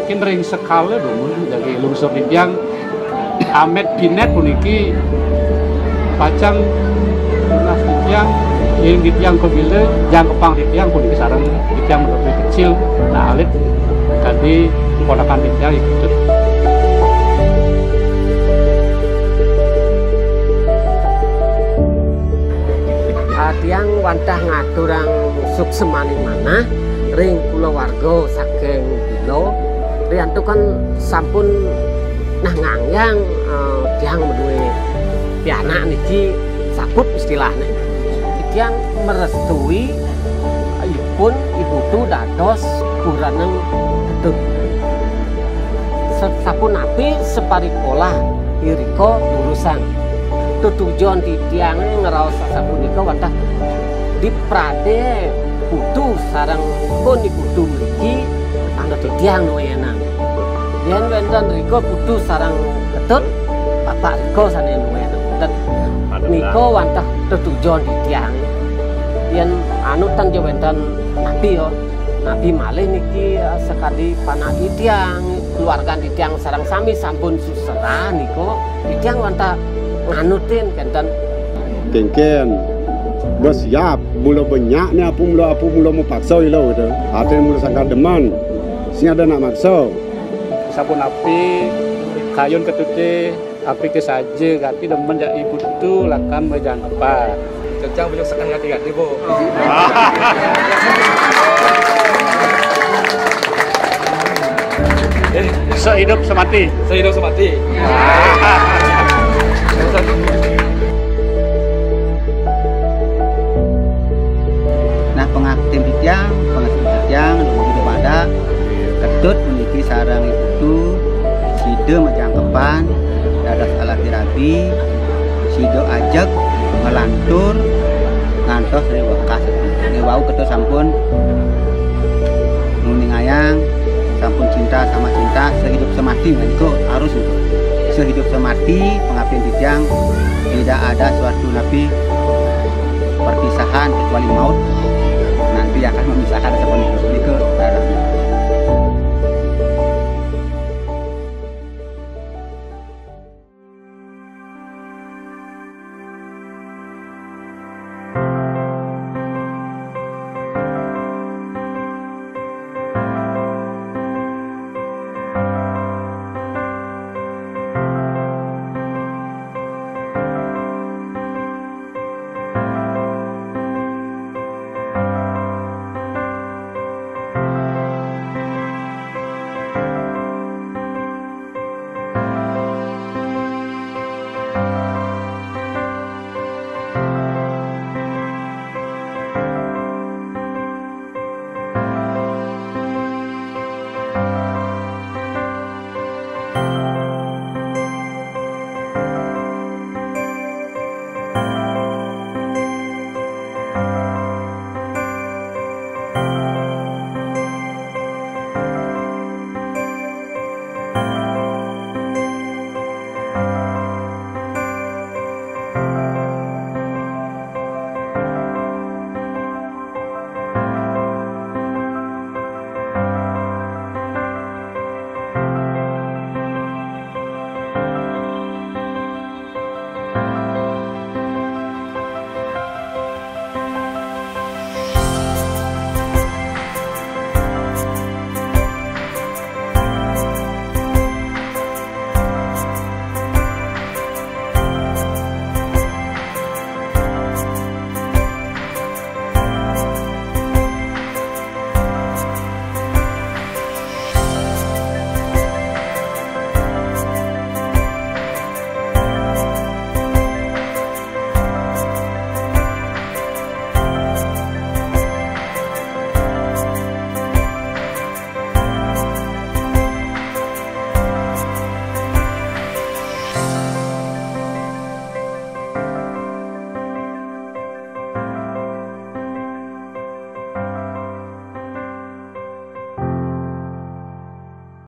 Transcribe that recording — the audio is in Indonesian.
yakin ring sekali dulu dari lungsur yang Ahmed Binet puniki pacang lunas yang di tiang kebile yang kepang di tiang puniki sarang di tiang lebih kecil nah alit tadi ponakan di tiang ikut. Tiang wantah ngaturang suksemani mana ring kulawarga saking Bilo riantu kan sampun nah ngangyang tiang menduwe pianak niki sabut istilahnya tiang merestui ipun ibutu dados kuraneng ketut sapun api separikolah iriko urusan tujuan di tiang ngeraos sapunika wantah di prade putu sarang pun di putu mriki angga di tiang nuwena yen wonten riko putu sarang ketut bapak riko sane nuwena dan niko wantah tujuan di tiang yen anu tan jo wonten nabi yo nabi malih niki sekadi panah tiang keluarga di tiang sarang sami sampun susah niko di tiang wantah nganutin kenten kengken bersiap mula banyak ni apa mula mau paksa ilo gitu ada yang mula sangka deman sing ada nak maksa sabun api kayun ketute api ke saja tapi demen jak ibu tu lakan mejang apa kencang banyak sekali hati-hati bu sehidup semati nah pengaktif tiang lebih pada ketut memiliki sarang itu side majangkepan dadas alat terapi sido ajak melantur ngantos dari wakas ini wau ketut sampun nuningayang sampun cinta sama cinta sehidup semati nah itu harus itu sehidup semati pengabdian di tiang tidak ada suatu nabi perpisahan kecuali maut nanti akan memisahkan sepenuhnya itu darahnya.